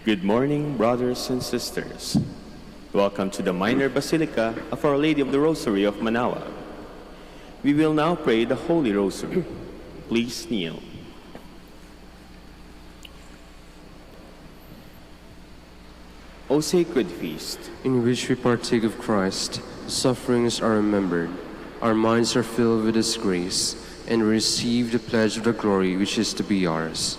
Good morning, brothers and sisters. Welcome to the Minor Basilica of Our Lady of the Rosary of Manaoag. We will now pray the Holy Rosary. Please kneel. O sacred feast, in which we partake of Christ, sufferings are remembered, our minds are filled with His grace, and we receive the pledge of the glory which is to be ours.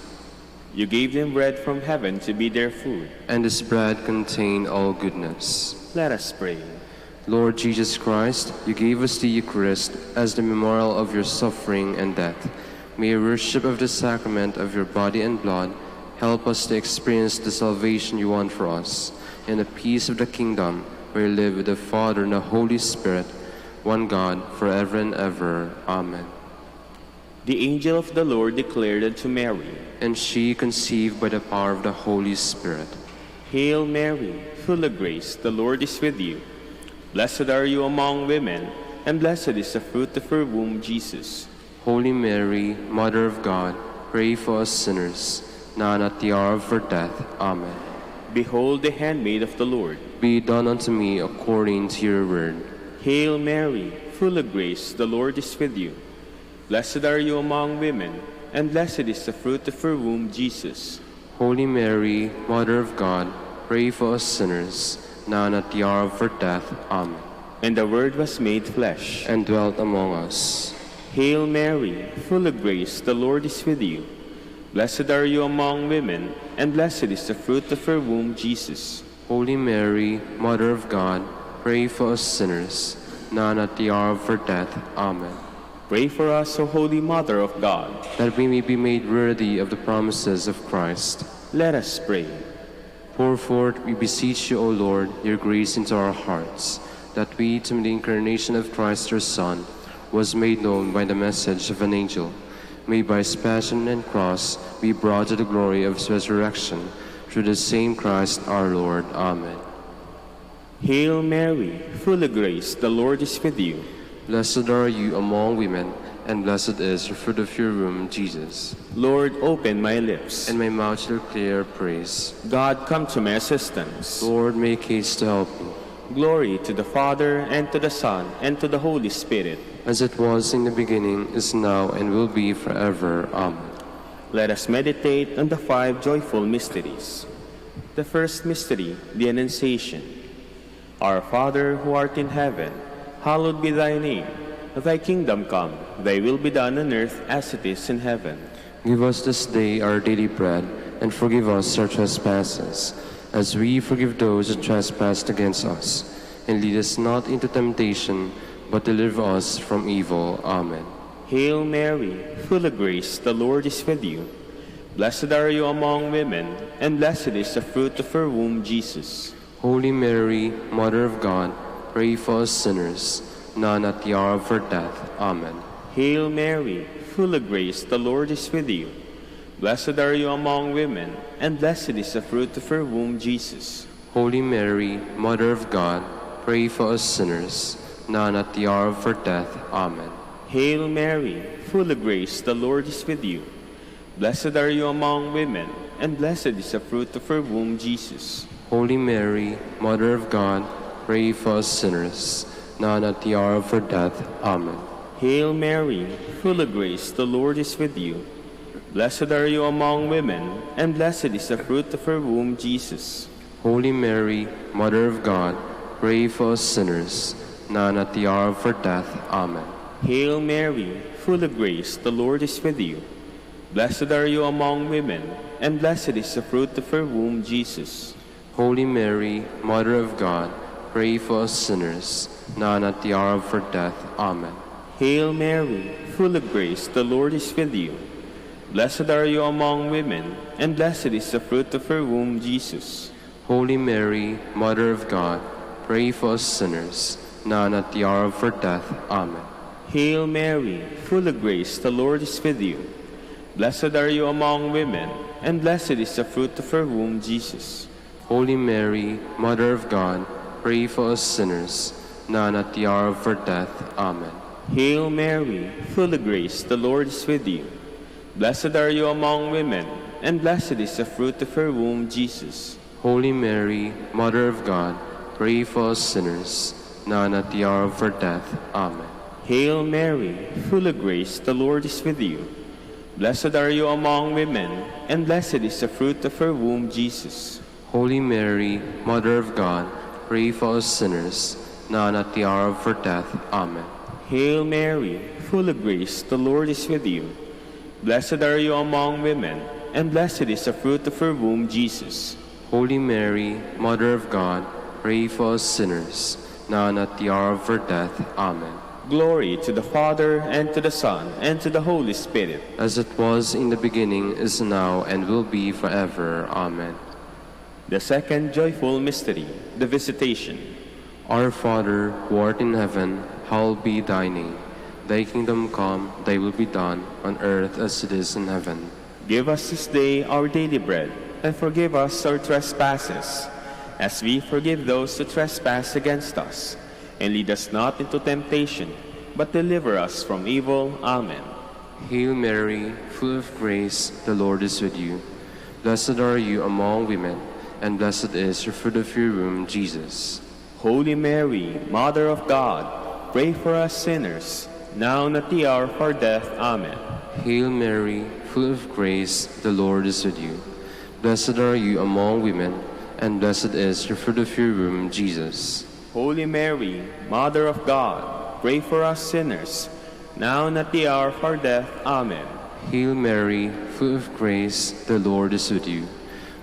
You gave them bread from heaven to be their food, and this bread contained all goodness. Let us pray. Lord Jesus Christ, you gave us the Eucharist as the memorial of your suffering and death. May your worship of the sacrament of your body and blood help us to experience the salvation you want for us, and the peace of the kingdom where you live with the Father and the Holy Spirit, one God, forever and ever. Amen. The angel of the Lord declared unto Mary, and she conceived by the power of the Holy Spirit. Hail Mary, full of grace, the Lord is with you. Blessed are you among women, and blessed is the fruit of your womb, Jesus. Holy Mary, Mother of God, pray for us sinners, now and at the hour of our death. Amen. Behold the handmaid of the Lord. Be done unto me according to your word. Hail Mary, full of grace, the Lord is with you. Blessed are you among women, and blessed is the fruit of your womb, Jesus. Holy Mary, Mother of God, pray for us sinners, now and at the hour of our death. Amen. And the Word was made flesh, and dwelt among us. Hail Mary, full of grace, the Lord is with you. Blessed are you among women, and blessed is the fruit of your womb, Jesus. Holy Mary, Mother of God, pray for us sinners, now and at the hour of our death. Amen. Pray for us, O Holy Mother of God, that we may be made worthy of the promises of Christ. Let us pray. Pour forth, we beseech you, O Lord, your grace into our hearts, that we, to the incarnation of Christ your Son, was made known by the message of an angel, may by his passion and cross be brought to the glory of his resurrection, through the same Christ our Lord. Amen. Hail Mary, full of grace, the Lord is with you. Blessed are you among women, and blessed is the fruit of your womb, Jesus. Lord, open my lips, and my mouth shall declare praise. God, come to my assistance. Lord, make haste to help me. Glory to the Father, and to the Son, and to the Holy Spirit. As it was in the beginning, is now, and will be forever. Amen. Let us meditate on the 5 joyful mysteries. The first mystery, the Annunciation. Our Father, who art in heaven, hallowed be thy name. Thy kingdom come, thy will be done on earth as it is in heaven. Give us this day our daily bread, and forgive us our trespasses, as we forgive those who trespass against us. And lead us not into temptation, but deliver us from evil. Amen. Hail Mary, full of grace, the Lord is with you. Blessed are you among women, and blessed is the fruit of your womb, Jesus. Holy Mary, Mother of God, pray for us sinners, now and at the hour of our death. Amen. Hail Mary, full of grace, the Lord is with you. Blessed are you among women, and blessed is the fruit of your womb, Jesus. Holy Mary, Mother of God, pray for us sinners, now and at the hour of our death. Amen. Hail Mary, full of grace, the Lord is with you. Blessed are you among women, and blessed is the fruit of your womb, Jesus. Holy Mary, Mother of God, pray for us sinners, now and at the hour of our death. Amen. Hail Mary, full of grace, the Lord is with you. Blessed are you among women, and blessed is the fruit of your womb, Jesus. Holy Mary, Mother of God, pray for us sinners, now and at the hour of our death. Amen. Hail Mary, full of grace, the Lord is with you. Blessed are you among women, and blessed is the fruit of your womb, Jesus. Holy Mary, Mother of God, pray for us sinners, now and at the hour of our death. Amen. Hail Mary, full of grace, the Lord is with you. Blessed are you among women, and blessed is the fruit of your womb, Jesus. Holy Mary, Mother of God, pray for us sinners, now and at the hour of our death. Amen. Hail Mary, full of grace, the Lord is with you. Blessed are you among women, and blessed is the fruit of your womb, Jesus. Holy Mary, Mother of God, pray for us sinners, now and at the hour of our death. Amen. Hail Mary, full of grace, the Lord is with you. Blessed are you among women, and blessed is the fruit of her womb, Jesus. Holy Mary, Mother of God, pray for us sinners, now and at the hour of our death. Amen. Hail Mary, full of grace, the Lord is with you. Blessed are you among women, and blessed is the fruit of her womb, Jesus. Holy Mary, Mother of God, pray for us sinners, now and at the hour of our death. Amen. Hail Mary, full of grace, the Lord is with you. Blessed are you among women, and blessed is the fruit of her womb, Jesus. Holy Mary, Mother of God, pray for us sinners, now and at the hour of our death. Amen. Glory to the Father, and to the Son, and to the Holy Spirit. As it was in the beginning, is now, and will be forever. Amen. The second joyful mystery, the Visitation. Our Father, who art in heaven, hallowed be thy name. Thy kingdom come, thy will be done, on earth as it is in heaven. Give us this day our daily bread, and forgive us our trespasses, as we forgive those who trespass against us. And lead us not into temptation, but deliver us from evil. Amen. Hail Mary, full of grace, the Lord is with you. Blessed are you among women, and blessed is your fruit of your womb, Jesus. Holy Mary, Mother of God, pray for us sinners, now and at the hour of our death. Amen. Hail Mary, full of grace, the Lord is with you. Blessed are you among women, and blessed is your fruit of your womb, Jesus. Holy Mary, Mother of God, pray for us sinners, now and at the hour of our death. Amen. Hail Mary, full of grace, the Lord is with you.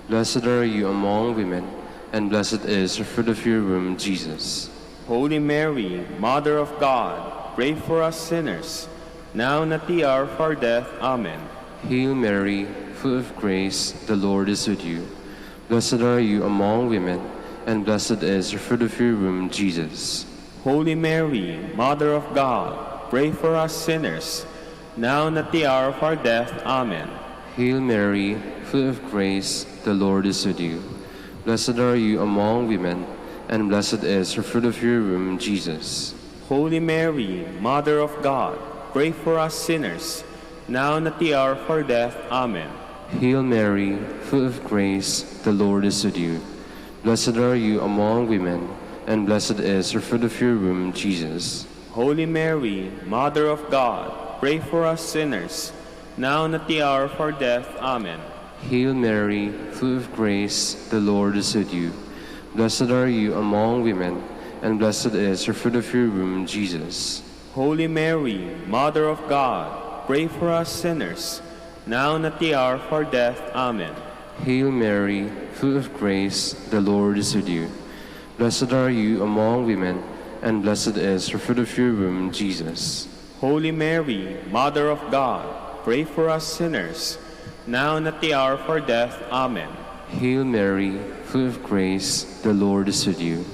Blessed are you among women, and blessed is the fruit of your womb, Jesus. Holy Mary, Mother of God, pray for us sinners, now and at the hour of our death. Amen. Hail Mary, full of grace, the Lord is with you. Blessed are you among women, and blessed is the fruit of your womb, Jesus. Holy Mary, Mother of God, pray for us sinners, now and at the hour of our death. Amen. Hail Mary, full of grace, the Lord is with you. Blessed are you among women, and blessed is the fruit of your womb, Jesus. Holy Mary, Mother of God, pray for us sinners, now and at the hour of our death. Amen. Hail Mary, full of grace, the Lord is with you. Blessed are you among women, and blessed is the fruit of your womb, Jesus. Holy Mary, Mother of God, pray for us sinners, now and at the hour of our death. Amen. Hail Mary, full of grace, the Lord is with you. Blessed are you among women, and blessed is the fruit of your womb, Jesus. Holy Mary, Mother of God, pray for us sinners, now and at the hour of our death. Amen. Hail Mary, full of grace, the Lord is with you. Blessed are you among women, and blessed is the fruit of your womb, Jesus. Holy Mary, Mother of God, pray for us sinners, now and at the hour of our death. Amen. Hail Mary, full of grace, the Lord is with you.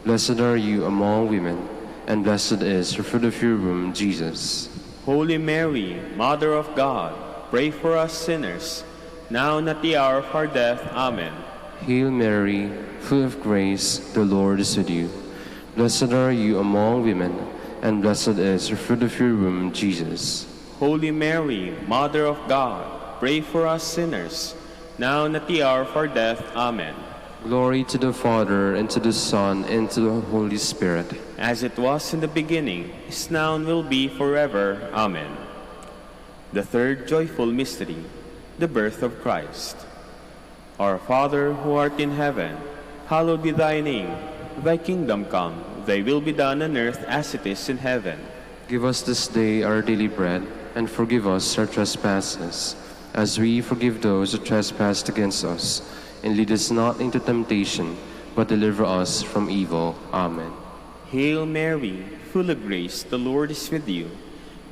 Blessed are you among women, and blessed is the fruit of your womb, Jesus. Holy Mary, Mother of God, pray for us sinners, now and at the hour of our death. Amen. Hail Mary, full of grace, the Lord is with you. Blessed are you among women, and blessed is the fruit of your womb, Jesus. Holy Mary, Mother of God, pray for us sinners, now and at the hour of our death. Amen. Glory to the Father, and to the Son, and to the Holy Spirit. As it was in the beginning, is now, and will be forever. Amen. The third joyful mystery, the birth of Christ. Our Father, who art in heaven, hallowed be thy name. Thy kingdom come, thy will be done on earth as it is in heaven. Give us this day our daily bread, and forgive us our trespasses, as we forgive those who trespass against us. And lead us not into temptation, but deliver us from evil. Amen. Hail Mary, full of grace, the Lord is with you.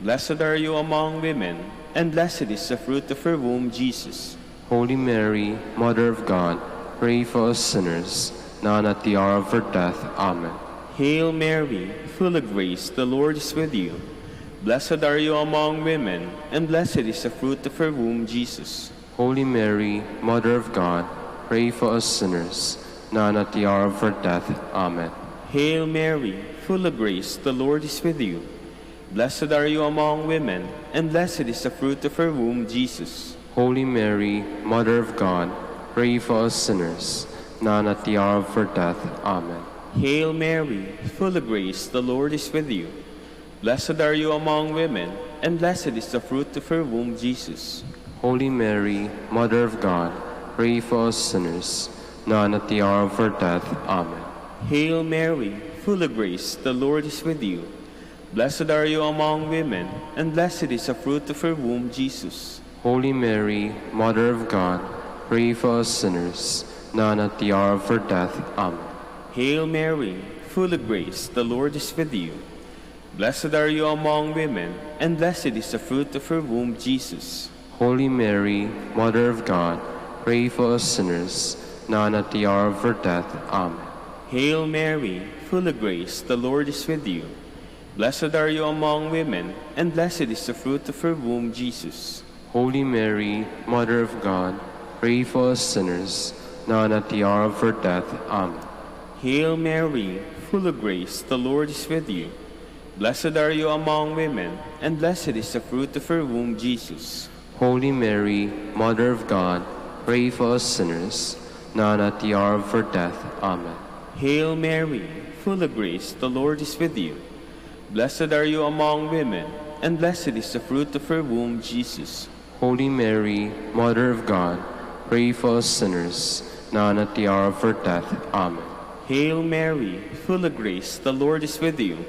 Blessed are you among women, and blessed is the fruit of her womb, Jesus. Holy Mary, Mother of God, pray for us sinners, now and at the hour of our death. Amen. Hail Mary, full of grace, the Lord is with you. Blessed are you among women, and blessed is the fruit of her womb, Jesus. Holy Mary, Mother of God, pray for us sinners, now and at the hour of our death. Amen. Hail Mary, full of grace, the Lord is with you. Blessed are you among women, and blessed is the fruit of her womb, Jesus. Holy Mary, Mother of God, pray for us sinners, now and at the hour of our death. Amen. Hail Mary, full of grace, the Lord is with you. Blessed are you among women, and blessed is the fruit of your womb, Jesus. Holy Mary, Mother of God, pray for us sinners, now and at the hour of our death. Amen. Hail Mary, full of grace, the Lord is with you. Blessed are you among women, and blessed is the fruit of your womb, Jesus. Holy Mary, Mother of God, pray for us sinners, now and at the hour of our death. Amen. Hail Mary, full of grace, the Lord is with you. Blessed are you among women, and blessed is the fruit of your womb, Jesus. Holy Mary, Mother of God, pray for us sinners, now and at the hour of our death. Amen. Hail Mary, full of grace, the Lord is with you. Blessed are you among women, and blessed is the fruit of your womb, Jesus. Holy Mary, Mother of God, pray for us sinners, now and at the hour of our death. Amen. Hail Mary, full of grace, the Lord is with you. Blessed are you among women, and blessed is the fruit of your womb, Jesus. Holy Mary, Mother of God, pray for us sinners, now and at the hour of our death. Amen. Hail Mary, full of grace, the Lord is with you. Blessed are you among women, and blessed is the fruit of your womb, Jesus. Holy Mary, Mother of God, pray for us sinners, now and at the hour of our death. Amen. Hail Mary, full of grace, the Lord is with you.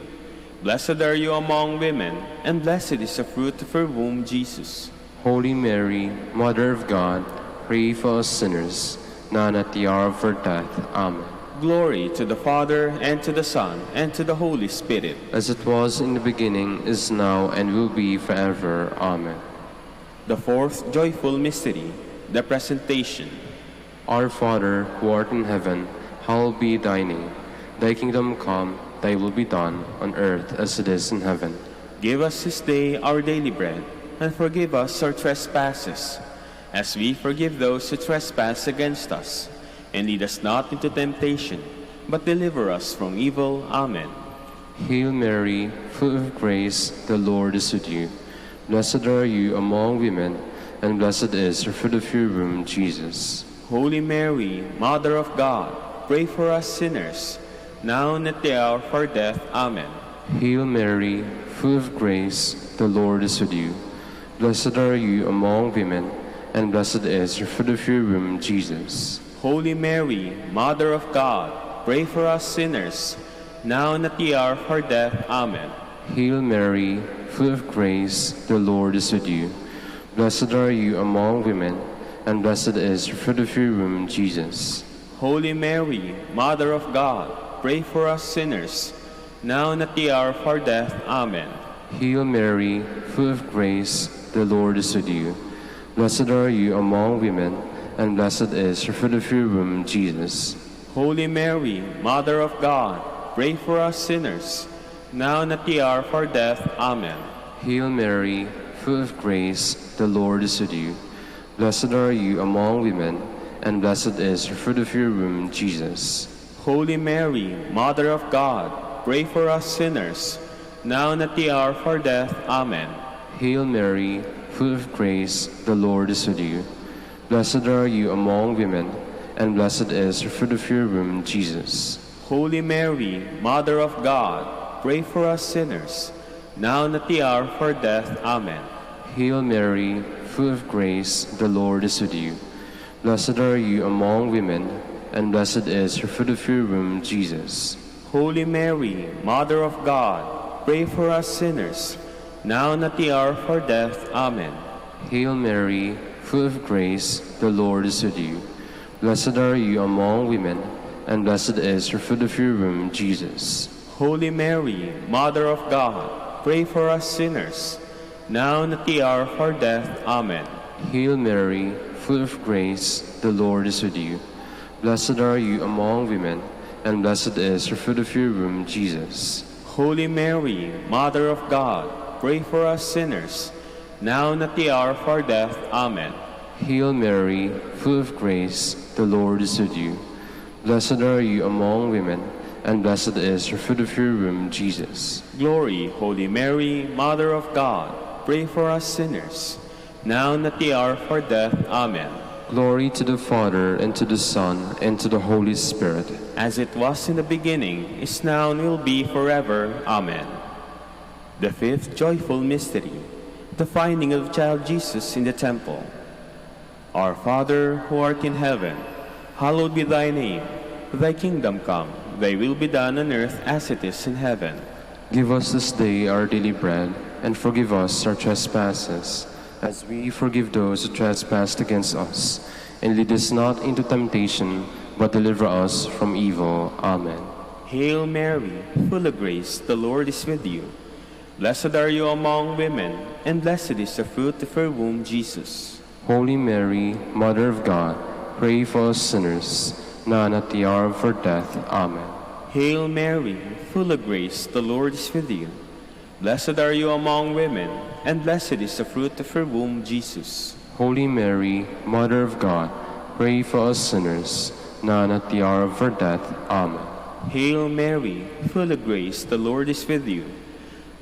Blessed are you among women, and blessed is the fruit of your womb, Jesus. Holy Mary, Mother of God, pray for us sinners, now and at the hour of our death. Amen. Glory to the Father, and to the Son, and to the Holy Spirit. As it was in the beginning, is now, and will be forever. Amen. The fourth joyful mystery, the Presentation. Our Father, who art in heaven, hallowed be thy name. Thy kingdom come, thy will be done, on earth as it is in heaven. Give us this day our daily bread, and forgive us our trespasses, as we forgive those who trespass against us. And lead us not into temptation, but deliver us from evil. Amen. Hail Mary, full of grace, the Lord is with you. Blessed are you among women, and blessed is the fruit of your womb, Jesus. Holy Mary, Mother of God, pray for us sinners, now and at the hour of our death. Amen. Hail Mary, full of grace, the Lord is with you. Blessed are you among women, and blessed is the fruit of your womb, Jesus. Holy Mary, Mother of God, pray for us sinners, now and at the hour of our death. Amen. Hail Mary, full of grace, the Lord is with you. Blessed are you among women, and blessed is the fruit of your womb, Jesus. Holy Mary, Mother of God, pray for us sinners, now and at the hour of our death. Amen. Hail Mary, full of grace, the Lord is with you. Blessed are you among women, and blessed is the fruit of your womb, Jesus. Holy Mary, Mother of God, pray for us sinners, now and at the hour of our death. Amen. Hail Mary, full of grace, the Lord is with you. Blessed are you among women, and blessed is the fruit of your womb, Jesus. Holy Mary, Mother of God, pray for us sinners, now and at the hour of our death. Amen. Hail Mary, full of grace, the Lord is with you. Blessed are you among women, and blessed is the fruit of your womb, Jesus. Holy Mary, Mother of God, pray for us sinners, now and at the hour of our death. Amen. Hail Mary, full of grace, the Lord is with you. Blessed are you among women, and blessed is the fruit of your womb, Jesus. Holy Mary, Mother of God, pray for us sinners, now and at the hour of our death. Amen. Hail Mary, full of grace, the Lord is with you. Blessed are you among women, and blessed is the fruit of your womb, Jesus. Holy Mary, Mother of God, pray for us sinners, now and at the hour of our death. Amen. Hail Mary, full of grace, the Lord is with you. Blessed are you among women, and blessed is the fruit of your womb, Jesus. Holy Mary, Mother of God, pray for us sinners, now and at the hour of our death. Amen. Hail Mary, full of grace, the Lord is with you. Blessed are you among women, and blessed is the fruit of your womb, Jesus. Glory, Holy Mary, Mother of God, pray for us sinners, now and at the hour of our death. Amen. Glory to the Father, and to the Son, and to the Holy Spirit. As it was in the beginning, is now, and will be forever. Amen. The fifth joyful mystery, the finding of child Jesus in the temple. Our Father, who art in heaven, hallowed be thy name. Thy kingdom come, thy will be done on earth as it is in heaven. Give us this day our daily bread, and forgive us our trespasses, as we forgive those who trespass against us. And lead us not into temptation, but deliver us from evil. Amen. Hail Mary, full of grace, the Lord is with you. Blessed are you among women, and blessed is the fruit of your womb, Jesus. Holy Mary, Mother of God, pray for us sinners, now and at the hour of our death. Amen. Hail Mary, full of grace, the Lord is with you. Blessed are you among women, and blessed is the fruit of your womb, Jesus. Holy Mary, Mother of God, pray for us sinners, now and at the hour of our death. Amen. Hail Mary, full of grace, the Lord is with you.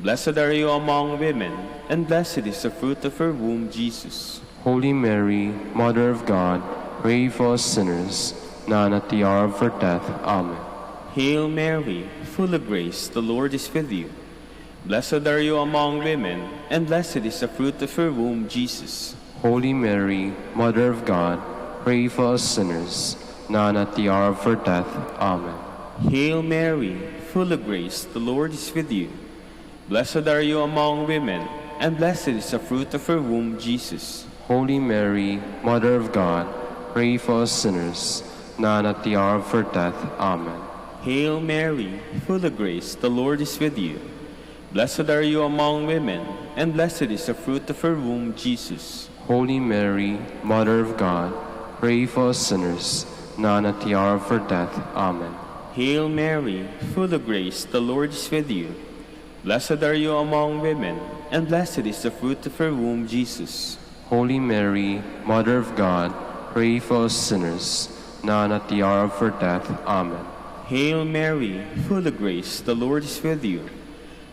Blessed are you among women, and blessed is the fruit of your womb, Jesus. Holy Mary, Mother of God, pray for us sinners, now and at the hour of our death. Amen. Hail Mary, full of grace, the Lord is with you. Blessed are you among women, and blessed is the fruit of your womb, Jesus. Holy Mary, Mother of God, pray for us sinners, now and at the hour of our death. Amen. Hail Mary, full of grace, the Lord is with you. Blessed are you among women, and blessed is the fruit of your womb, Jesus. Holy Mary, Mother of God, pray for us sinners, now and at the hour of our death. Amen. Hail Mary, full of grace, the Lord is with you. Blessed are you among women, and blessed is the fruit of your womb, Jesus. Holy Mary, Mother of God, pray for us sinners, now and at the hour of our death. Amen. Hail Mary, full of grace, the Lord is with you. Blessed are you among women, and blessed is the fruit of your womb, Jesus. Holy Mary, Mother of God, pray for us sinners, now and at the hour of our death. Amen. Hail Mary, full of grace, the Lord is with you.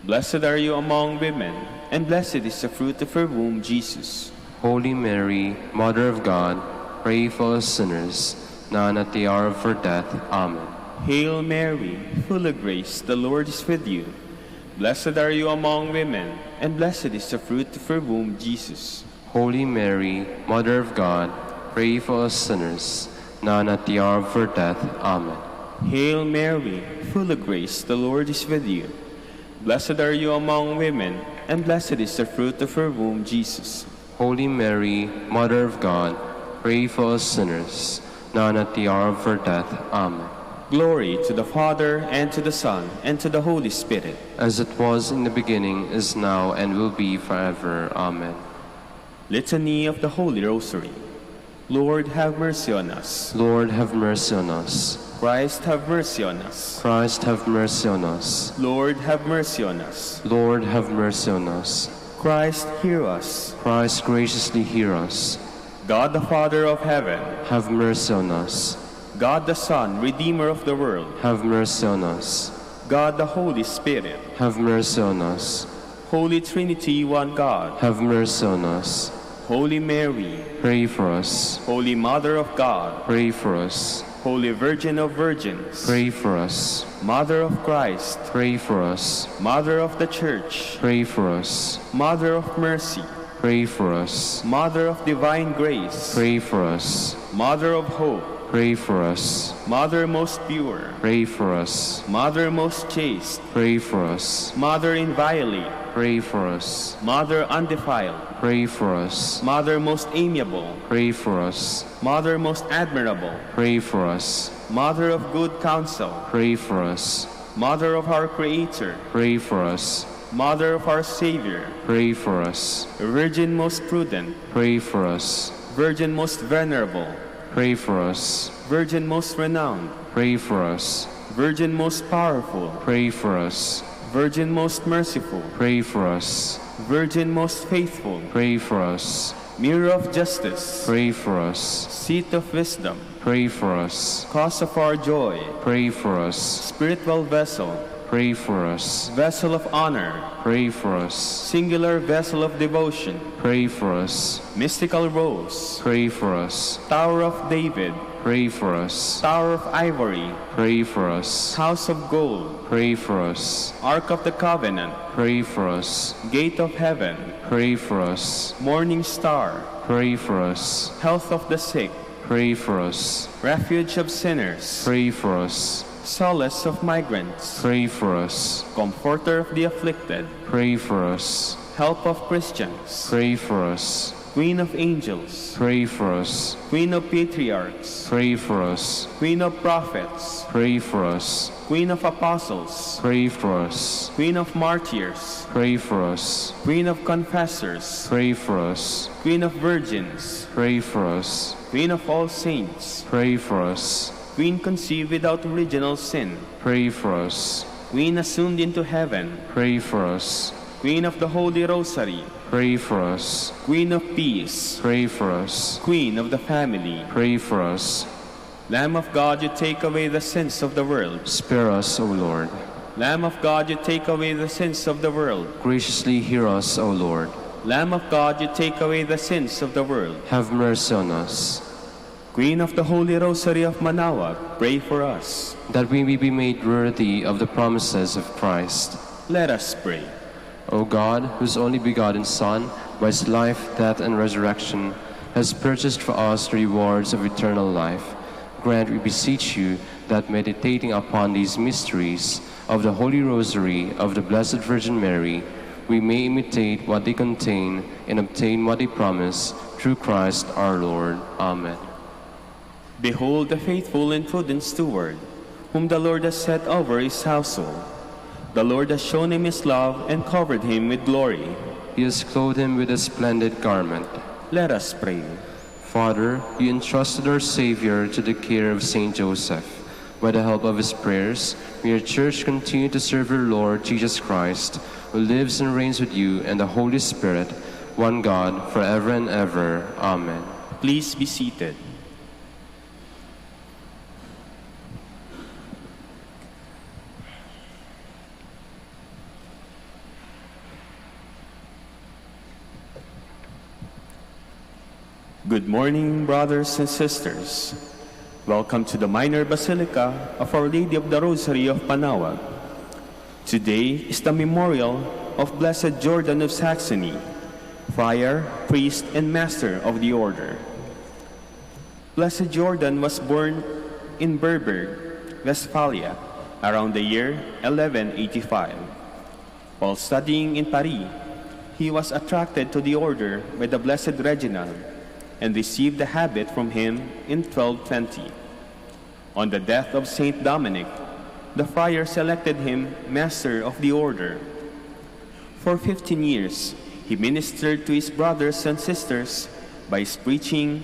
Blessed are you among women, and blessed is the fruit of your womb, Jesus. Holy Mary, Mother of God, pray for us sinners, now and at the hour of our death. Amen. Hail Mary, full of grace, the Lord is with you. Blessed are you among women, and blessed is the fruit of your womb, Jesus. Holy Mary, Mother of God, pray for us sinners, now and at the hour of our death. Amen. Hail Mary, full of grace, the Lord is with you. Blessed are you among women, and blessed is the fruit of your womb, Jesus. Holy Mary, Mother of God, pray for us sinners, now and at the hour of our death. Amen. Glory to the Father, and to the Son, and to the Holy Spirit. As it was in the beginning, is now, and will be forever. Amen. Litany of the Holy Rosary. Lord, have mercy on us. Lord, have mercy on us. Christ, have mercy on us. Christ, have mercy on us. Lord, have mercy on us. Lord, have mercy on us. Christ, hear us. Christ, graciously hear us. God the Father of heaven, have mercy on us. God the Son, Redeemer of the world, have mercy on us. God the Holy Spirit, have mercy on us. Holy Trinity, one God, have mercy on us. Holy Mary, pray for us. Holy Mother of God, pray for us. Holy Virgin of Virgins, pray for us. Mother of Christ, pray for us. Mother of the Church, pray for us. Mother of Mercy, pray for us. Mother of Divine Grace, pray for us. Mother of Hope, pray for us. Mother most pure, pray for us. Mother most chaste, pray for us. Mother inviolate, pray for us. Mother undefiled, pray for us. Mother most amiable, pray for us. Mother most admirable, pray for us. Mother of good counsel, pray for us. Mother of our Creator, pray for us. Mother of our Savior, pray for us. Virgin most prudent, pray for us. Virgin most venerable, pray for us. Virgin most renowned, pray for us. Virgin most powerful, pray for us. Virgin most merciful, pray for us. Virgin most faithful, pray for us. Mirror of justice, pray for us. Seat of wisdom, pray for us. cause of our joy, pray for us. spiritual vessel, Pray for us. Vessel of honor. Pray for us. Singular vessel of devotion. Pray for us. Mystical rose. Pray for us. Tower of David. Pray for us. Tower of ivory. Pray for us. House of gold. Pray for us. Ark of the covenant. Pray for us. Gate of heaven. Pray for us. Morning star. Pray for us. Health of the sick. Pray for us. Refuge of sinners. Pray for us. Solace of migrants. Pray for us. Comforter of the afflicted. Pray for us. Help of Christians. Pray for us. Queen of angels. Pray for us. Queen of patriarchs. Pray for us. Queen of prophets. Pray for us. Queen of apostles. Pray for us. Queen of martyrs. Pray for us. Queen of confessors. Pray for us. Queen of virgins. Pray for us. Queen of all saints. Pray for us. Queen conceived without original sin. Pray for us. Queen assumed into heaven. Pray for us. Queen of the Holy Rosary. Pray for us. Queen of peace. Pray for us. Queen of the family. Pray for us. Lamb of God, you take away the sins of the world. Spare us, O Lord. Lamb of God, you take away the sins of the world. Graciously hear us, O Lord. Lamb of God, you take away the sins of the world. Have mercy on us, Queen of the Holy Rosary of Manaoag, pray for us. that we may be made worthy of the promises of Christ. Let us pray. O God, whose only begotten Son, by his life, death, and resurrection, has purchased for us the rewards of eternal life, grant, we beseech you, that meditating upon these mysteries of the Holy Rosary of the Blessed Virgin Mary, we may imitate what they contain and obtain what they promise, through Christ our Lord. Amen. Behold the faithful and prudent steward, whom the Lord has set over his household. The Lord has shown him his love and covered him with glory. He has clothed him with a splendid garment. Let us pray. Father, you entrusted our Savior to the care of Saint Joseph. By the help of his prayers, may your Church continue to serve your Lord Jesus Christ, who lives and reigns with you and the Holy Spirit, one God, forever and ever. Amen. Please be seated. Good morning, brothers and sisters. Welcome to the Minor Basilica of Our Lady of the Rosary of Manaoag. Today is the memorial of Blessed Jordan of Saxony, friar, priest, and master of the order. Blessed Jordan was born in Berberg, Westphalia, around the year 1185. While studying in Paris, he was attracted to the order by the Blessed Reginald and received the habit from him in 1220. On the death of Saint Dominic, the friar selected him master of the order. For 15 years, he ministered to his brothers and sisters by his preaching,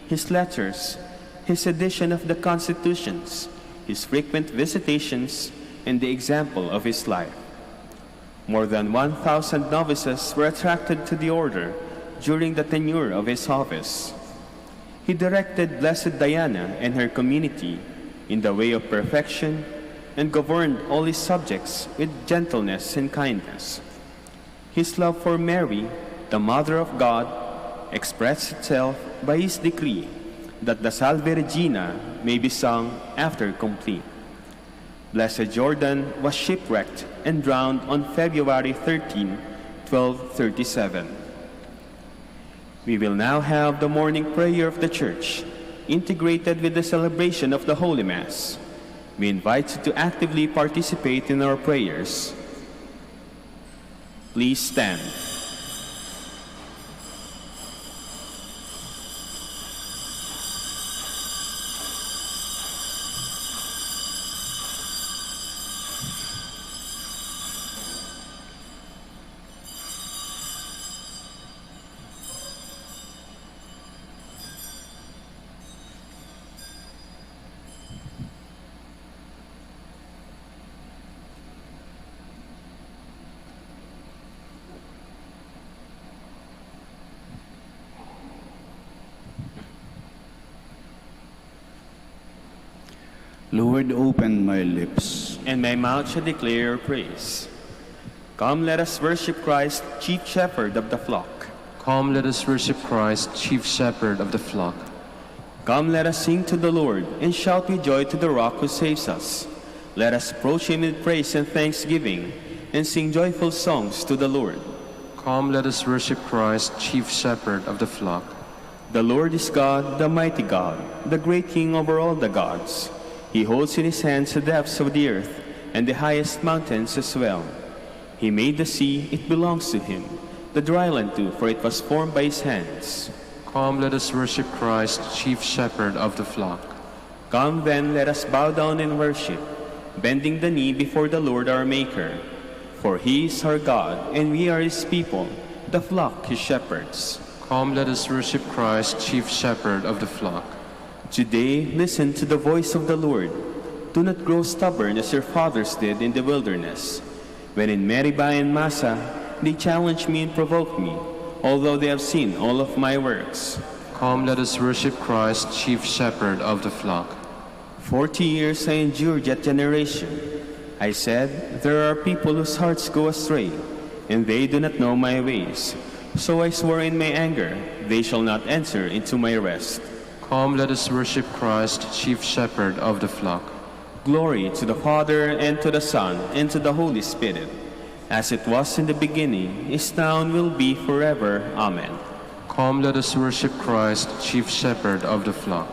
his letters, his edition of the constitutions, his frequent visitations, and the example of his life. More than 1,000 novices were attracted to the order during the tenure of his office. He directed Blessed Diana and her community in the way of perfection and governed all his subjects with gentleness and kindness. His love for Mary, the Mother of God, expressed itself by his decree that the Salve Regina may be sung after complete. Blessed Jordan was shipwrecked and drowned on February 13, 1237. We will now have the morning prayer of the Church, integrated with the celebration of the Holy Mass. We invite you to actively participate in our prayers. Please stand. Lord, open my lips. And my mouth shall declare your praise. Come, let us worship Christ, chief shepherd of the flock. Come, let us worship Christ, chief shepherd of the flock. Come, let us sing to the Lord, and shout with joy to the rock who saves us. Let us approach him with praise and thanksgiving, and sing joyful songs to the Lord. Come, let us worship Christ, chief shepherd of the flock. The Lord is God, the mighty God, the great King over all the gods. He holds in his hands the depths of the earth, and the highest mountains as well. He made the sea, it belongs to him, the dry land too, for it was formed by his hands. Come, let us worship Christ, chief shepherd of the flock. Come then, let us bow down and worship, bending the knee before the Lord our Maker. For he is our God, and we are his people, the flock his shepherds. Come, let us worship Christ, chief shepherd of the flock. Today, listen to the voice of the Lord. Do not grow stubborn as your fathers did in the wilderness. When in Meribah and Massa, they challenged me and provoked me, although they have seen all of my works. Come, let us worship Christ, chief shepherd of the flock. 40 years I endured that generation. I said, there are people whose hearts go astray, and they do not know my ways. So I swore in my anger, they shall not enter into my rest. Come, let us worship Christ, chief shepherd of the flock. Glory to the Father, and to the Son, and to the Holy Spirit, as it was in the beginning, is now, and will be forever. Amen. Come, let us worship Christ, chief shepherd of the flock.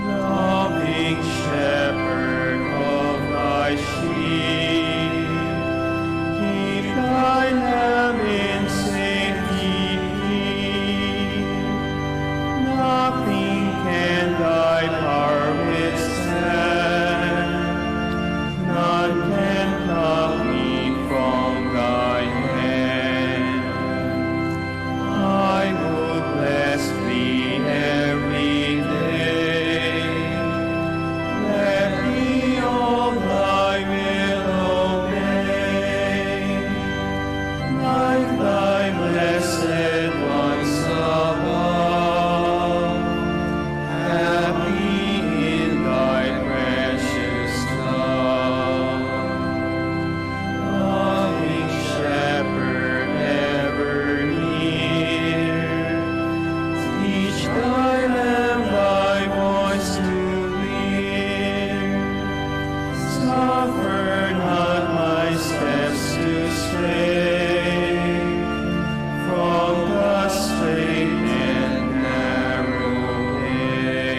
Loving shepherd of thy sheep, keep thy lamb in safety. Nothing can thy power withstand, none can pluck me from thy hand. I would bless thee every day, let me all thy will obey, like thy blessed ones above, happy in thy precious love. Loving shepherd ever near, teach thy lamb thy voice to hear. Suffer not my steps to stray from the straight and narrow way.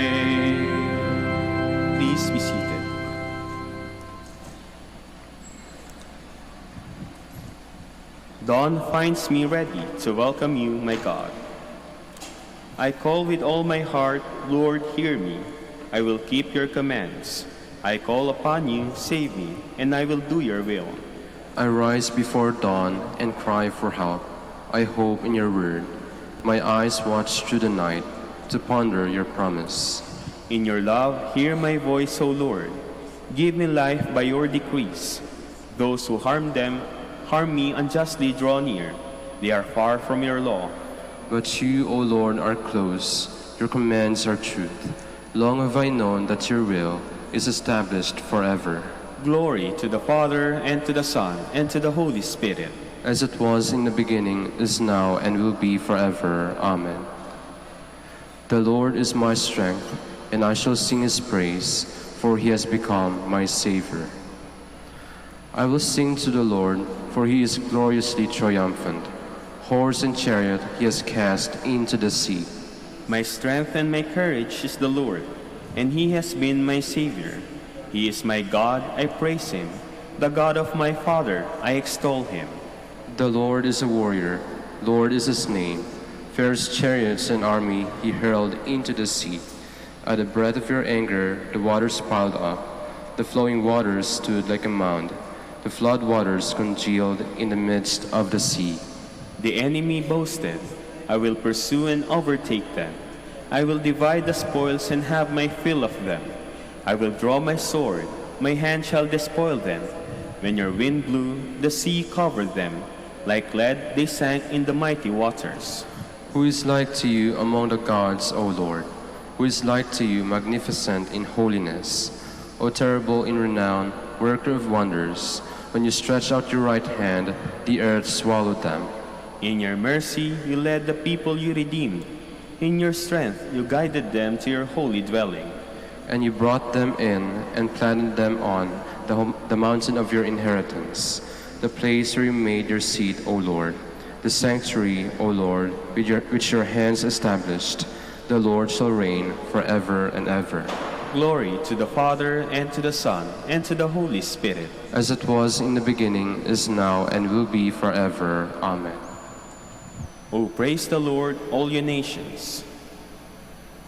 Please be seated. Dawn finds me ready to welcome you, my God. I call with all my heart, Lord, hear me. I will keep your commands. I call upon you, save me, and I will do your will. I rise before dawn and cry for help. I hope in your word. My eyes watch through the night to ponder your promise. In your love, hear my voice, O Lord. Give me life by your decrees. Those who harm me unjustly draw near. They are far from your law. But you, O Lord, are close. Your commands are truth. Long have I known that your will is established forever. Glory to the Father, and to the Son, and to the Holy Spirit. As it was in the beginning, is now, and will be forever. Amen. The Lord is my strength, and I shall sing his praise, for he has become my Savior. I will sing to the Lord, for he is gloriously triumphant. Horse and chariot he has cast into the sea. My strength and my courage is the Lord, and he has been my Savior. He is my God, I praise him. The God of my Father, I extol him. The Lord is a warrior, Lord is his name. Fierce chariots and army he hurled into the sea. At the breath of your anger the waters piled up. The flowing waters stood like a mound. The flood waters congealed in the midst of the sea. The enemy boasted, I will pursue and overtake them. I will divide the spoils and have my fill of them. I will draw my sword, my hand shall despoil them. When your wind blew, the sea covered them. Like lead, they sank in the mighty waters. Who is like to you among the gods, O Lord? Who is like to you, magnificent in holiness? O terrible in renown, worker of wonders, when you stretched out your right hand, the earth swallowed them. In your mercy, you led the people you redeemed. In your strength, you guided them to your holy dwelling. And you brought them in and planted them on the mountain of your inheritance, the place where you made your seat, O Lord, the sanctuary, O Lord, which your hands established. The Lord shall reign forever and ever. Glory to the Father, and to the Son, and to the Holy Spirit. As it was in the beginning, is now, and will be forever. Amen. O praise the Lord, all you nations.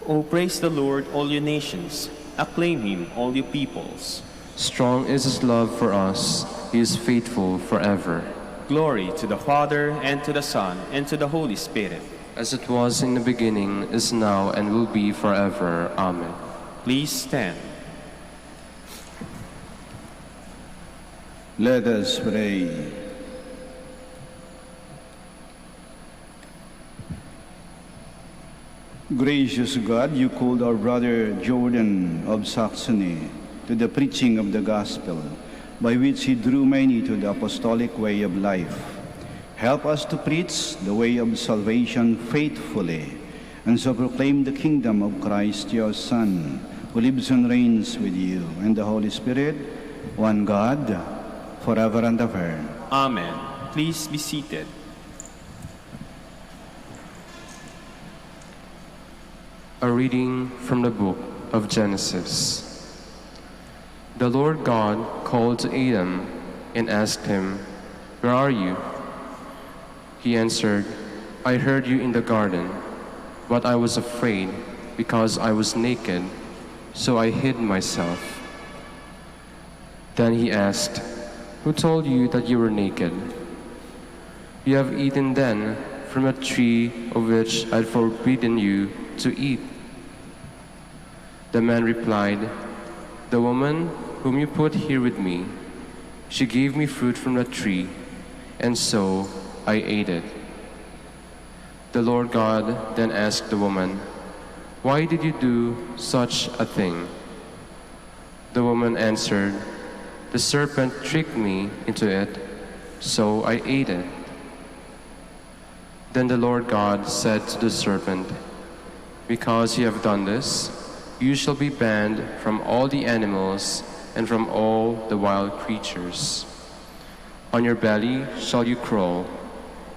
O praise the Lord, all you nations. Acclaim him, all you peoples. Strong is his love for us. He is faithful forever. Glory to the Father, and to the Son, and to the Holy Spirit. As it was in the beginning, is now, and will be forever. Amen. Please stand. Let us pray. Gracious God, you called our brother Jordan of Saxony to the preaching of the gospel, by which he drew many to the apostolic way of life. Help us to preach the way of salvation faithfully, and so proclaim the kingdom of Christ, your Son, who lives and reigns with you and the Holy Spirit, one God, forever and ever. Amen. Please be seated. A reading from the book of Genesis. The Lord God called to Adam and asked him, "Where are you?" He answered, "I heard you in the garden, but I was afraid because I was naked, so I hid myself." Then he asked, "Who told you that you were naked? You have eaten then from a tree of which I had forbidden you to eat." The man replied, "The woman whom you put here with me, she gave me fruit from the tree, and so I ate it." The Lord God then asked the woman, "Why did you do such a thing?" The woman answered, "The serpent tricked me into it, so I ate it." Then the Lord God said to the serpent, "Because you have done this, you shall be banned from all the animals and from all the wild creatures. On your belly shall you crawl,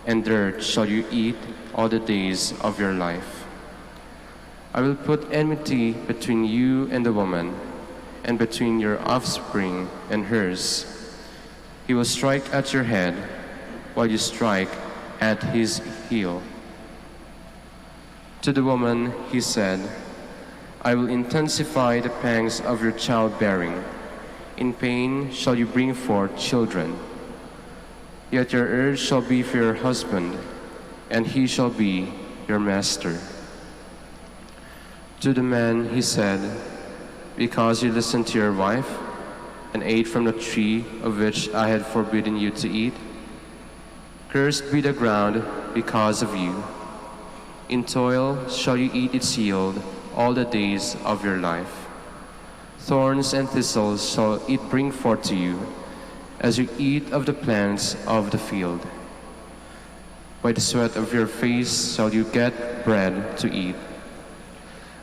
and dirt shall you eat all the days of your life. I will put enmity between you and the woman, and between your offspring and hers. He will strike at your head, while you strike at his heel." To the woman he said, "I will intensify the pangs of your childbearing. In pain shall you bring forth children. Yet your urge shall be for your husband, and he shall be your master." To the man he said, "Because you listened to your wife, and ate from the tree of which I had forbidden you to eat, cursed be the ground because of you. In toil shall you eat its yield all the days of your life. Thorns and thistles shall it bring forth to you, as you eat of the plants of the field. By the sweat of your face shall you get bread to eat,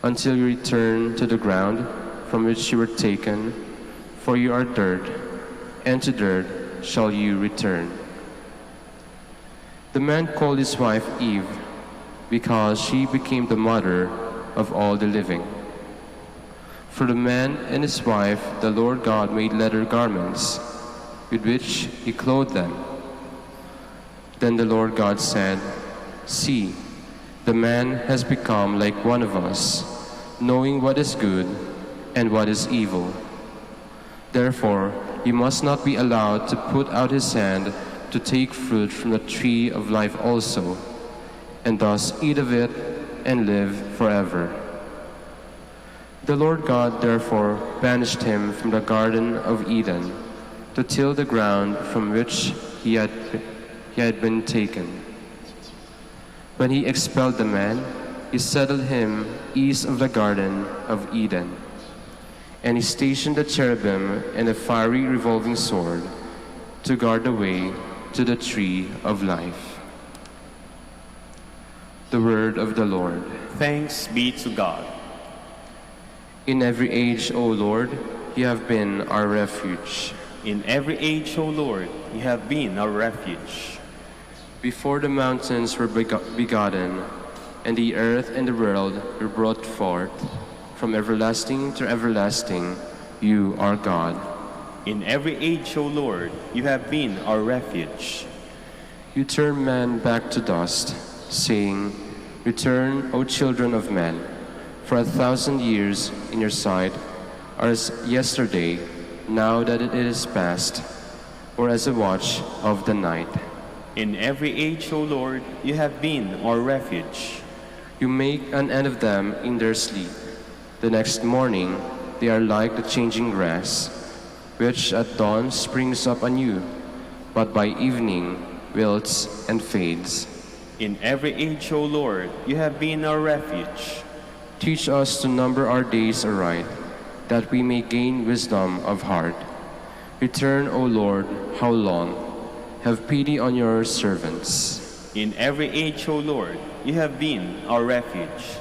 until you return to the ground from which you were taken, for you are dirt, and to dirt shall you return." The man called his wife Eve, because she became the mother of all the living. For the man and his wife the Lord God made leather garments, with which he clothed them. Then the Lord God said, "See, the man has become like one of us, knowing what is good and what is evil. Therefore, he must not be allowed to put out his hand to take fruit from the tree of life also, and thus eat of it and live forever." The Lord God therefore banished him from the Garden of Eden to till the ground from which he he had been taken. When he expelled the man, he settled him east of the Garden of Eden. And he stationed the cherubim and a fiery revolving sword to guard the way to the tree of life. The word of the Lord. Thanks be to God. In every age, O Lord, you have been our refuge. In every age, O Lord, you have been our refuge. Before the mountains were begotten, and the earth and the world were brought forth, from everlasting to everlasting, you are God. In every age, O Lord, you have been our refuge. You turn man back to dust, saying, Return, O children of men, for 1,000 years in your sight are as yesterday, now that it is past, or as a watch of the night. In every age, O Lord, you have been our refuge. You make an end of them in their sleep. The next morning they are like the changing grass, which at dawn springs up anew, but by evening wilts and fades. In every age, O Lord, you have been our refuge. Teach us to number our days aright, that we may gain wisdom of heart. Return, O Lord, how long? Have pity on your servants. In every age, O Lord, you have been our refuge.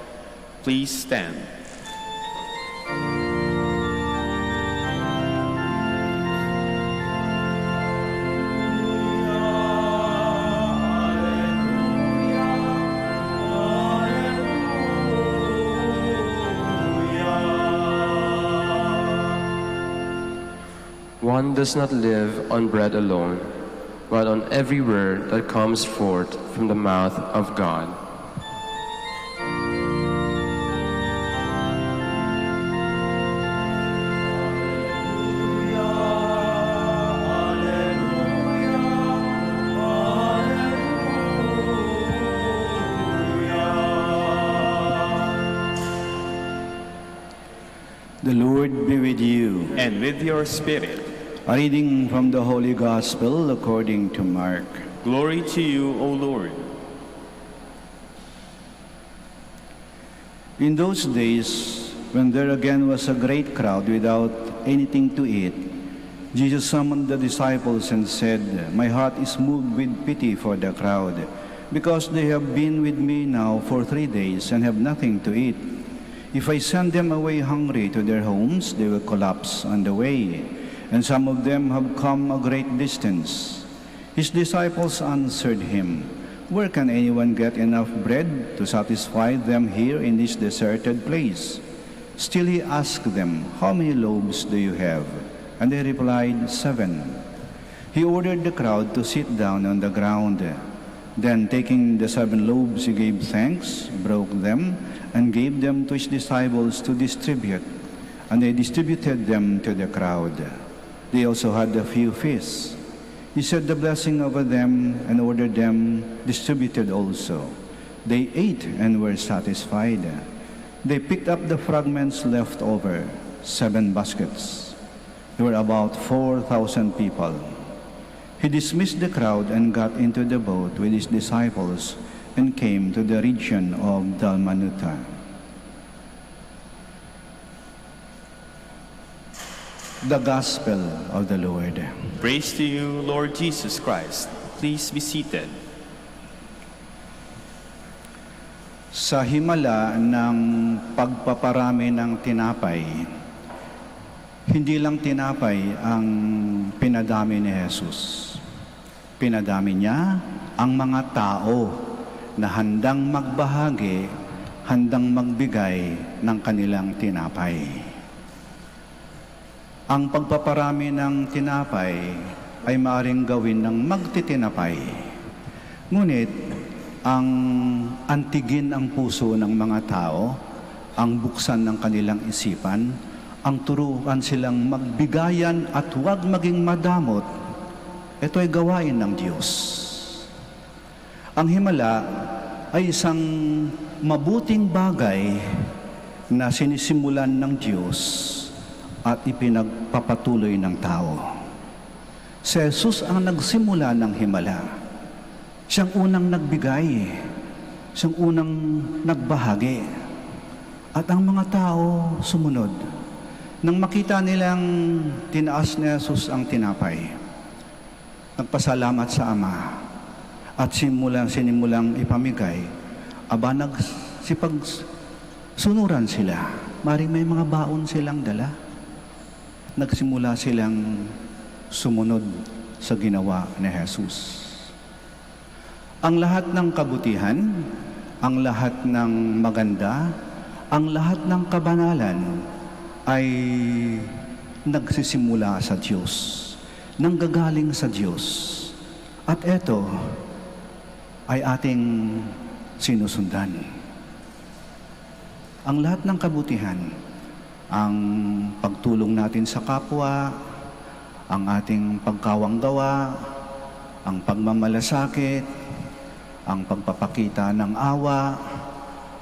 Please stand. One does not live on bread alone, but on every word that comes forth from the mouth of God. The Lord be with you. And with your spirit. A reading from the Holy Gospel according to Mark. Glory to you, O Lord. In those days, when there again was a great crowd without anything to eat, Jesus summoned the disciples and said, My heart is moved with pity for the crowd, because they have been with me now for 3 days and have nothing to eat. If I send them away hungry to their homes, they will collapse on the way, and some of them have come a great distance. His disciples answered him, Where can anyone get enough bread to satisfy them here in this deserted place? Still he asked them, How many loaves do you have? And they replied, 7. He ordered the crowd to sit down on the ground. Then taking the 7 loaves, he gave thanks, broke them, and gave them to his disciples to distribute. And they distributed them to the crowd. They also had a few fish. He said the blessing over them and ordered them distributed also. They ate and were satisfied. They picked up the fragments left over, 7 baskets. There were about 4,000 people. He dismissed the crowd and got into the boat with his disciples and came to the region of Dalmanuta. The Gospel of the Lord. Praise to you, Lord Jesus Christ. Please be seated. Sa himala ng pagpaparami ng tinapay, hindi lang tinapay ang pinadami ni Jesus. Pinadami niya ang mga tao na handang magbahagi, handang magbigay ng kanilang tinapay. Ang pagpaparami ng tinapay ay maaaring gawin ng magtitinapay. Ngunit, ang antigin ang puso ng mga tao, ang buksan ng kanilang isipan, ang turuan silang magbigayan at huwag maging madamot, ito ay gawain ng Diyos. Ang himala ay isang mabuting bagay na sinisimulan ng Diyos at ipinagpapatuloy ng tao. Si Jesus ang nagsimula ng himala. Siyang unang nagbigay, siyang unang nagbahagi. At ang mga tao sumunod. Nang makita nilang tinaas ni Jesus ang tinapay, nagpasalamat sa Ama at sinimulang ipamigay, sunuran sila. Maring may mga baon silang dala. Nagsimula silang sumunod sa ginawa ni Jesus. Ang lahat ng kabutihan, ang lahat ng maganda, ang lahat ng kabanalan ay nagsisimula sa Diyos, nanggagaling sa Diyos. At ito ay ating sinusundan. Ang lahat ng kabutihan, ang pagtulong natin sa kapwa, ang ating pagkawanggawa, ang pagmamalasakit, ang pagpapakita ng awa,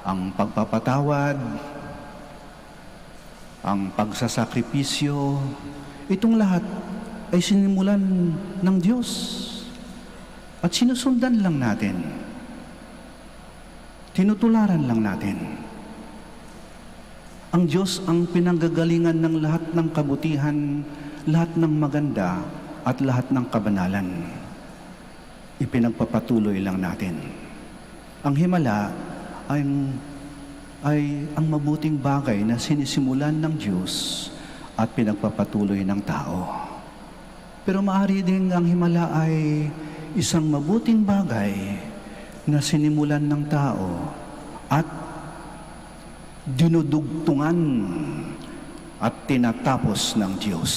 ang pagpapatawad, ang pagsasakripisyo, itong lahat ay sinimulan ng Diyos at sinusundan lang natin. Tinutularan lang natin. Ang Diyos ang pinanggagalingan ng lahat ng kabutihan, lahat ng maganda, at lahat ng kabanalan. Ipinagpapatuloy lang natin. Ang himala ay ang mabuting bagay na sinisimulan ng Diyos at pinagpapatuloy ng tao. Pero maaari din ang himala ay isang mabuting bagay na sinimulan ng tao at dinudugtungan at tinatapos ng Diyos.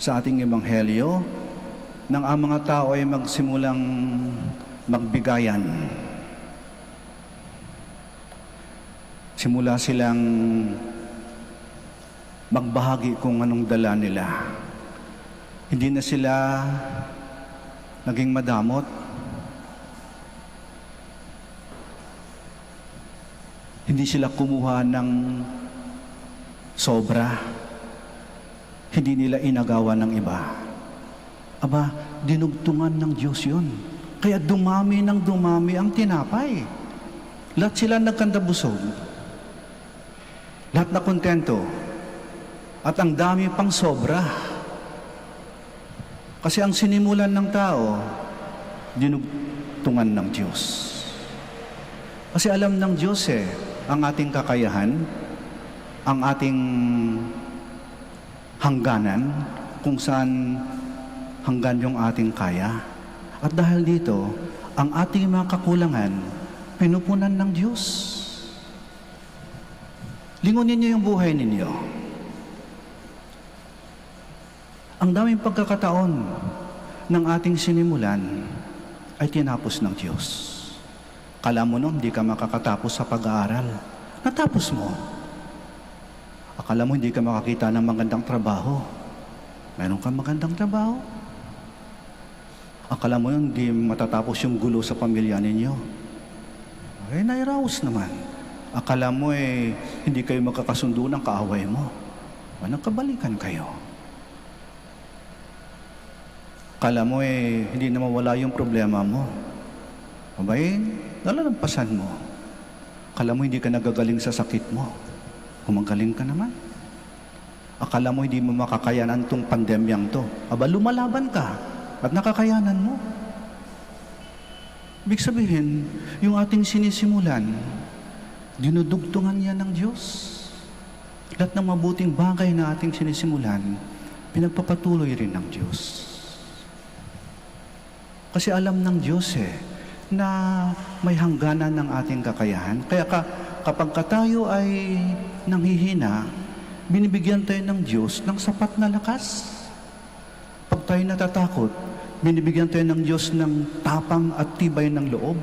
Sa ating ebanghelyo, nang ang mga tao ay magsimulang magbigayan, simula silang magbahagi kung anong dala nila. Hindi na sila naging madamot. Hindi sila kumuha ng sobra. Hindi nila inagawa ng iba. Aba, dinugtungan ng Diyos yun. Kaya dumami ng dumami ang tinapay. Lahat sila nagkandabusog. Lahat na kontento. At ang dami pang sobra. Kasi ang sinimulan ng tao, dinugtungan ng Diyos. Kasi alam ng Diyos ang ating kakayahan, ang ating hangganan, kung saan hanggan yung ating kaya. At dahil dito, ang ating mga kakulangan, pinupunan ng Diyos. Lingunin niyo yung buhay ninyo. Ang daming pagkakataon ng ating sinimulan ay tinapos ng Diyos. Kala mo nun, hindi ka makakatapos sa pag-aaral. Natapos mo. Akala mo hindi ka makakita ng magandang trabaho. Meron kang magandang trabaho. Akala mo yun, hindi matatapos yung gulo sa pamilya ninyo. Nairaos naman. Akala mo hindi kayo magkakasundo ng kaaway mo. Nagkabalikan kayo. Akala mo hindi na mawala yung problema mo. Nalalampasan mo. Akala mo hindi ka nagagaling sa sakit mo. Gumagaling ka naman. Akala mo hindi mo makakayanan tong pandemyang to. Lumalaban ka at nakakayanan mo. Ibig sabihin, yung ating sinisimulan, dinudugtungan yan ng Diyos. Lahat ng mabuting bagay na ating sinisimulan, pinagpapatuloy rin ng Diyos. Kasi alam ng Diyos na may hangganan ng ating kakayahan. Kaya kapag tayo ay nanghihina, binibigyan tayo ng Diyos ng sapat na lakas. Pag tayo natatakot, binibigyan tayo ng Diyos ng tapang at tibay ng loob.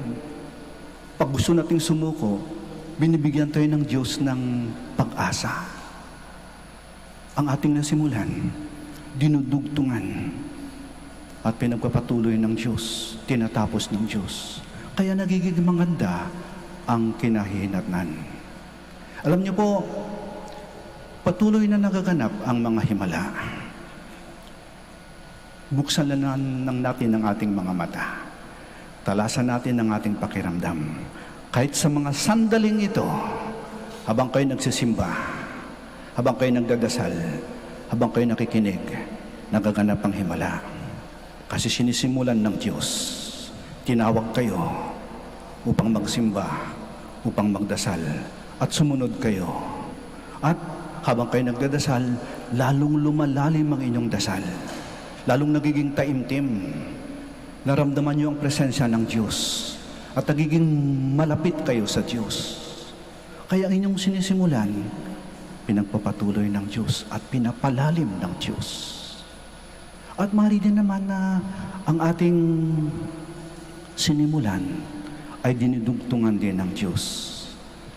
Pag gusto nating sumuko, binibigyan tayo ng Diyos ng pag-asa. Ang ating nasimulan, dinudugtungan at pinagpapatuloy ng Diyos, tinatapos ng Diyos. Kaya nagiging maganda ang kinahihinatnan. Alam niyo po, patuloy na nagaganap ang mga himala. buksan lang natin ang ating mga mata. Talasan natin ang ating pakiramdam. Kahit sa mga sandaling ito, habang kayo nagsisimba, habang kayo nagdadasal, habang kayo nakikinig, nagaganap ang himala. Kasi sinisimulan ng Diyos. Tinawag kayo upang magsimba, upang magdasal, at sumunod kayo. At habang kayo nagdadasal, lalong lumalalim ang inyong dasal. Lalong nagiging taimtim. Naramdaman niyo ang presensya ng Diyos. At nagiging malapit kayo sa Diyos. Kaya ang inyong sinisimulan, pinagpapatuloy ng Diyos at pinapalalim ng Diyos. At maaari din naman na ang ating sinimulan ay dinidugtungan din ng Diyos.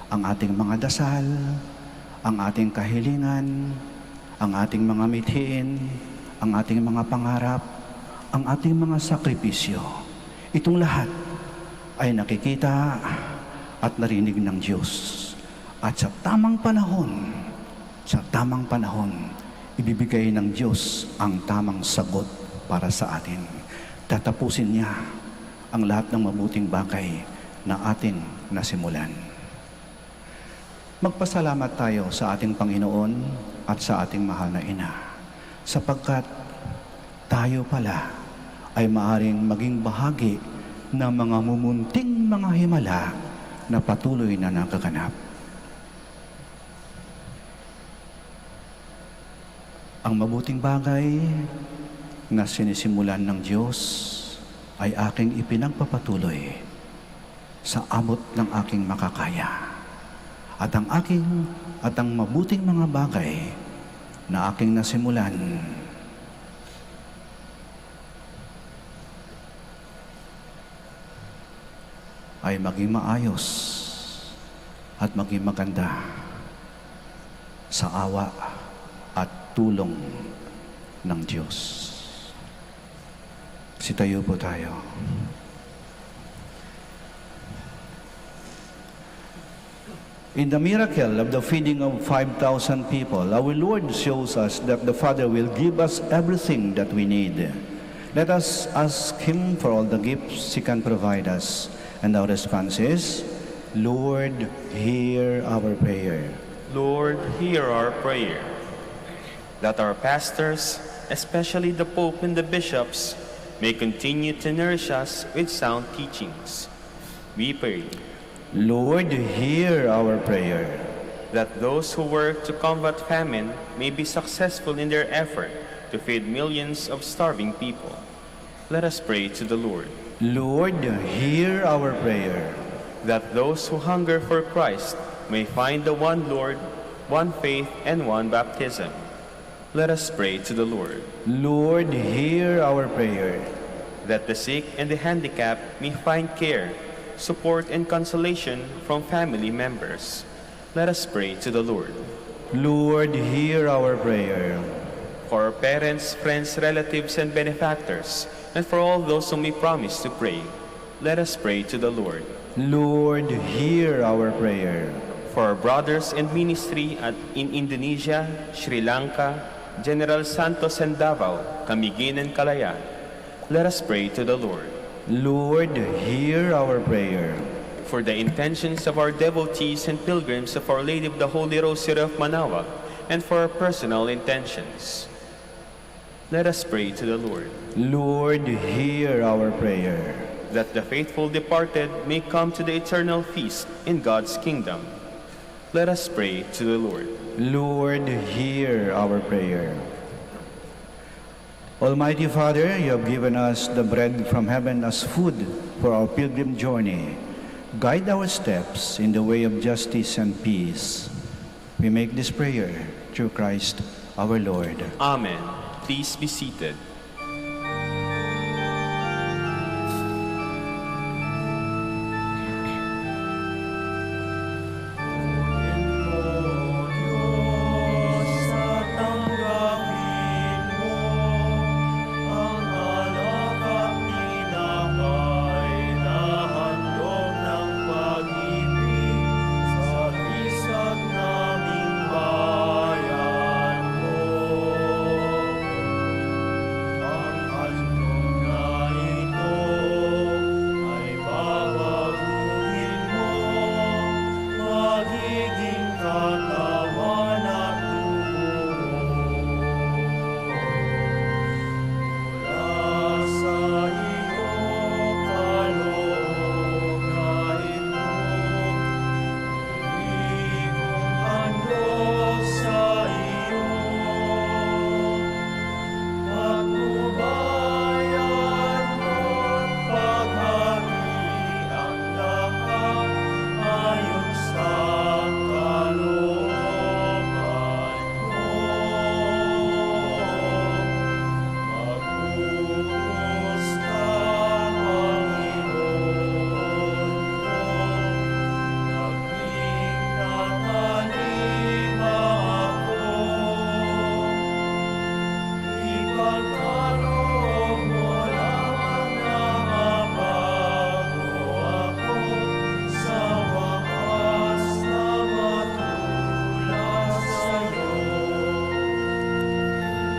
Ang ating mga dasal, ang ating kahilingan, ang ating mga mithiin, ang ating mga pangarap, ang ating mga sakripisyo. Itong lahat ay nakikita at narinig ng Diyos. At sa tamang panahon, ibibigay ng Diyos ang tamang sagot para sa atin. Tatapusin niya ang lahat ng mabuting bagay na ating nasimulan. Magpasalamat tayo sa ating Panginoon at sa ating mahal na Ina, sapagkat tayo pala ay maaring maging bahagi ng mga mumunting mga himala na patuloy na nagaganap. Ang mabuting bagay na sinisimulan ng Diyos ay aking ipinagpapatuloy sa abot ng aking makakaya. At ang mabuting mga bagay na aking nasimulan ay maging maayos at maging maganda sa awa at tulong ng Diyos. Sitayo po tayo. In the miracle of the feeding of 5,000 people, our Lord shows us that the Father will give us everything that we need. Let us ask Him for all the gifts He can provide us. And our response is, Lord, hear our prayer. Lord, hear our prayer. That our pastors, especially the Pope and the bishops, may continue to nourish us with sound teachings. We pray. Lord, hear our prayer. That those who work to combat famine may be successful in their effort to feed millions of starving people. Let us pray to the Lord. Lord, hear our prayer. That those who hunger for Christ may find the one Lord, one faith, and one baptism. Let us pray to the Lord. Lord, hear our prayer. That the sick and the handicapped may find care, support, and consolation from family members. Let us pray to the Lord. Lord, hear our prayer. For our parents, friends, relatives, and benefactors, and for all those whom we promise to pray, let us pray to the Lord. Lord, hear our prayer. For our brothers in ministry in Indonesia, Sri Lanka, General Santos and Davao, Camiguin and Calayan, let us pray to the Lord. Lord, hear our prayer. For the intentions of our devotees and pilgrims of Our Lady of the Holy Rosary of Manaoag, and for our personal intentions, let us pray to the Lord. Lord, hear our prayer. That the faithful departed may come to the eternal feast in God's kingdom. Let us pray to the Lord. Lord, hear our prayer. Almighty Father, you have given us the bread from heaven as food for our pilgrim journey. Guide our steps in the way of justice and peace. We make this prayer through Christ our Lord. Amen. Please be seated.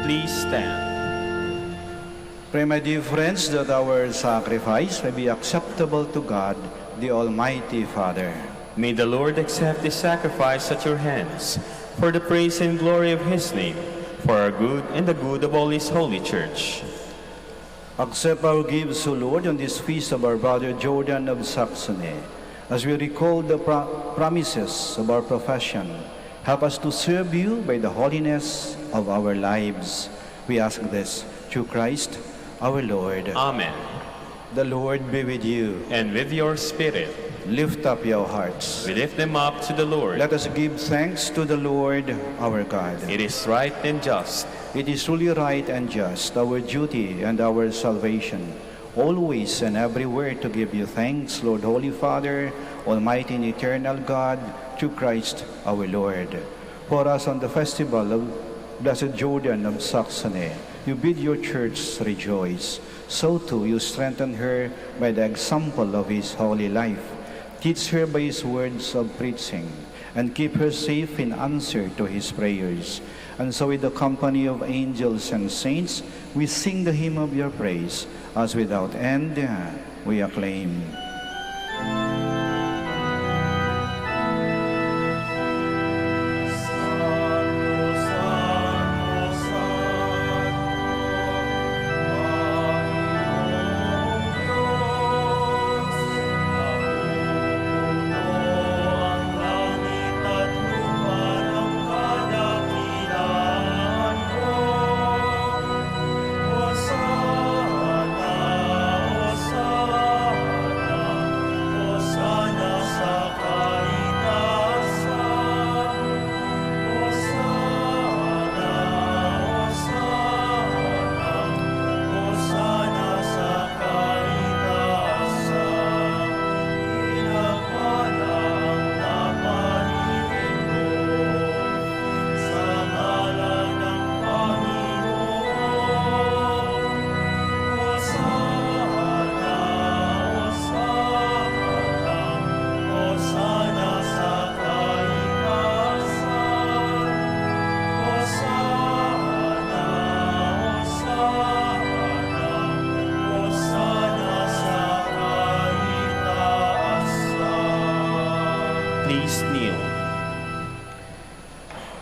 Please stand. Pray, my dear friends, that our sacrifice may be acceptable to God, the Almighty Father. May the Lord accept this sacrifice at your hands, for the praise and glory of his name, for our good and the good of all his holy church. Accept our gifts, O Lord, on this feast of our brother Jordan of Saxony. As we recall the promises of our profession, help us to serve you by the holiness of our lives. We ask this through Christ our Lord. Amen. The Lord be with you. And with your spirit, Lift up your hearts. we lift them up to the Lord. Let us give thanks to the Lord our God. It is right and just. It is truly right and just, our duty and our salvation, always and everywhere to give you thanks, Lord, Holy Father, Almighty and eternal God, through Christ our Lord. For us on the festival of Blessed Jordan of Saxony, you bid your church rejoice. So too you strengthen her by the example of his holy life. Teach her by his words of preaching, and keep her safe in answer to his prayers. And so with the company of angels and saints, we sing the hymn of your praise, as without end we acclaim. Please kneel.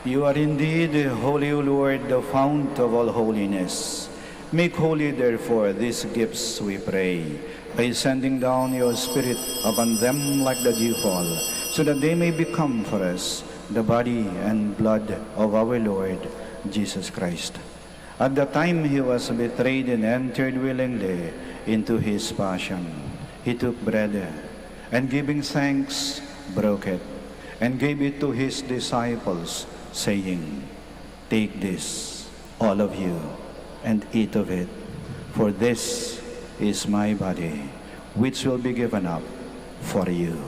You are indeed holy, O Lord, the fount of all holiness. Make holy, therefore, these gifts, we pray, by sending down your Spirit upon them like the dewfall, so that they may become for us the body and blood of our Lord Jesus Christ. At the time he was betrayed and entered willingly into his passion, he took bread, and giving thanks, broke it, and gave it to his disciples, saying, "Take this, all of you, and eat of it, for this is my body, which will be given up for you."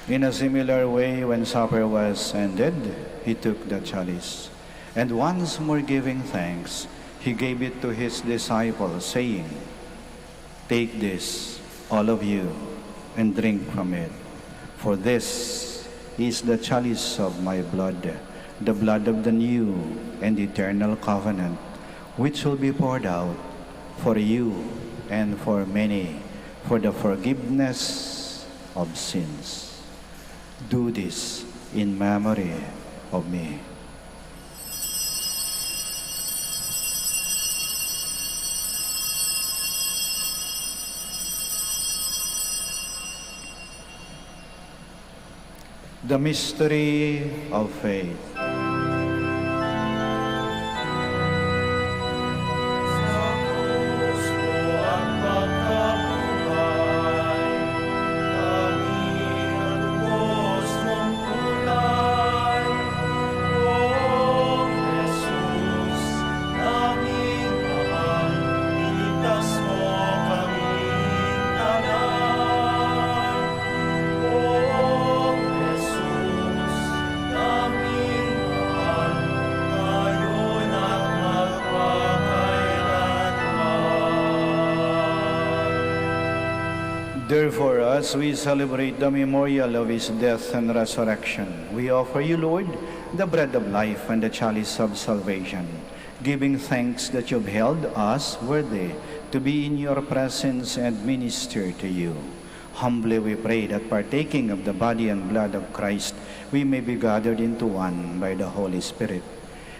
In a similar way, when supper was ended, he took the chalice, and once more giving thanks, he gave it to his disciples, saying, "Take this, all of you, and drink from it, for this is the chalice of my blood, the blood of the new and eternal covenant, which will be poured out for you and for many for the forgiveness of sins. Do this in memory of me." The mystery of faith. Jesus, Therefore, as we celebrate the memorial of his death and resurrection, we offer you, Lord, the bread of life and the chalice of salvation, giving thanks that you've held us worthy to be in your presence and minister to you. Humbly we pray that partaking of the body and blood of Christ, we may be gathered into one by the Holy Spirit.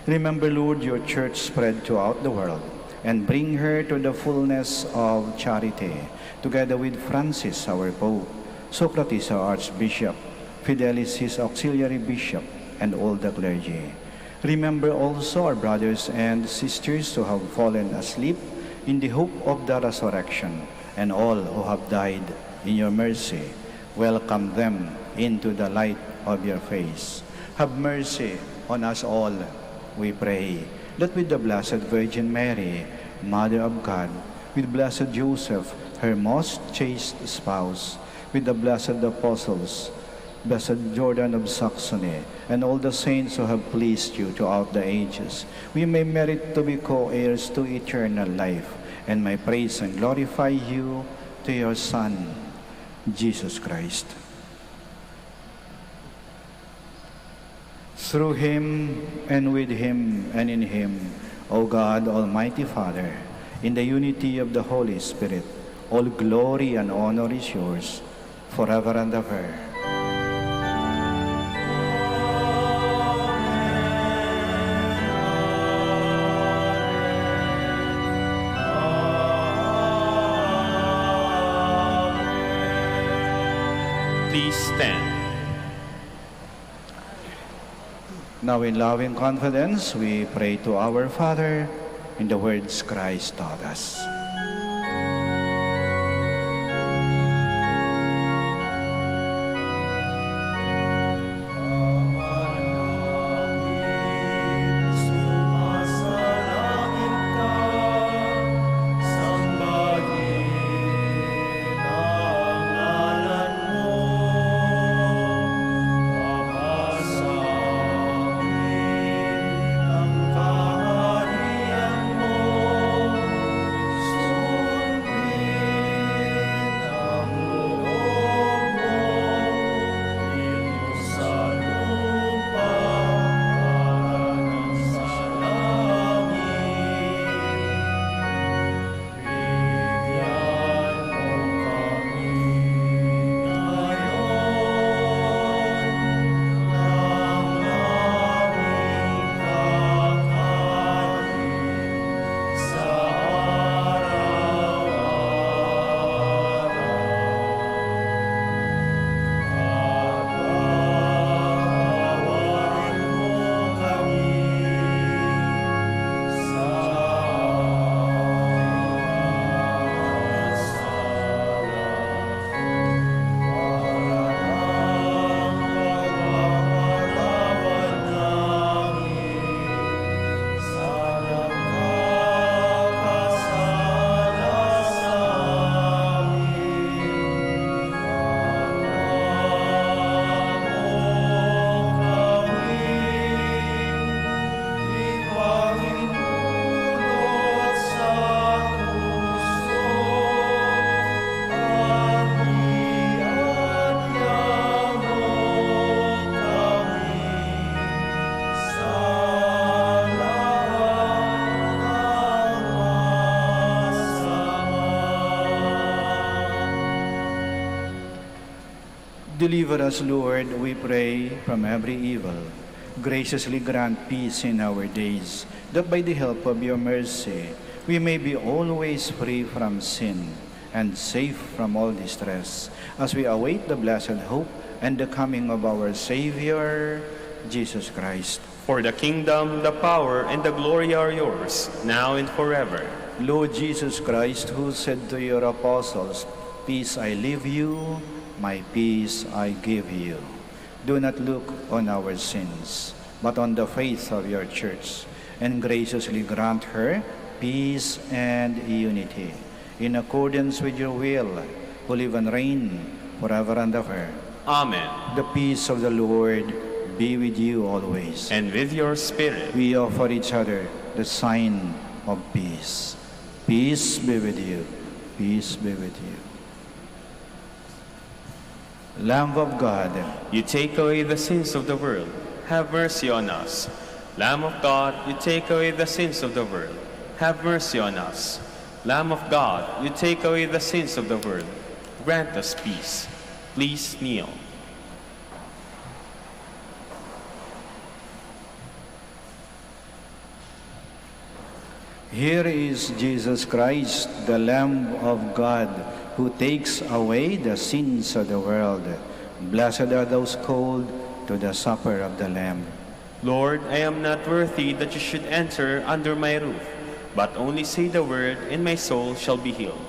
Remember, Lord, your church spread throughout the world, and bring her to the fullness of charity, together with Francis, our Pope, Socrates, our Archbishop, Fidelis, his auxiliary bishop, and all the clergy. Remember also our brothers and sisters who have fallen asleep in the hope of the resurrection, and all who have died in your mercy. Welcome them into the light of your face. Have mercy on us all, we pray, that with the Blessed Virgin Mary, Mother of God, with Blessed Joseph, her most chaste spouse, with the blessed apostles, Blessed Jordan of Saxony, and all the saints who have pleased you throughout the ages, we may merit to be co-heirs to eternal life, and may praise and glorify you to your Son, Jesus Christ. Through him, and with him, and in him, O God, Almighty Father, in the unity of the Holy Spirit, all glory and honor is yours, forever and ever. Please stand. Now in loving confidence, we pray to our Father in the words Christ taught us. Deliver us, Lord, we pray, from every evil. Graciously grant peace in our days, that by the help of your mercy, we may be always free from sin and safe from all distress, as we await the blessed hope and the coming of our Savior, Jesus Christ. For the kingdom, the power, and the glory are yours, now and forever. Lord Jesus Christ, who said to your apostles, "Peace I leave you, my peace I give you," do not look on our sins, but on the faith of your church, and graciously grant her peace and unity, in accordance with your will, who live and reign forever and ever. Amen. The peace of the Lord be with you always. And with your spirit. We offer each other the sign of peace. Peace be with you. Peace be with you. Lamb of God, you take away the sins of the world, have mercy on us. Lamb of God, you take away the sins of the world, have mercy on us. Lamb of God, you take away the sins of the world, grant us peace. Please kneel. here is Jesus Christ, the Lamb of God, who takes away the sins of the world. Blessed are those called to the supper of the Lamb. Lord, I am not worthy that you should enter under my roof, but only say the word, and my soul shall be healed.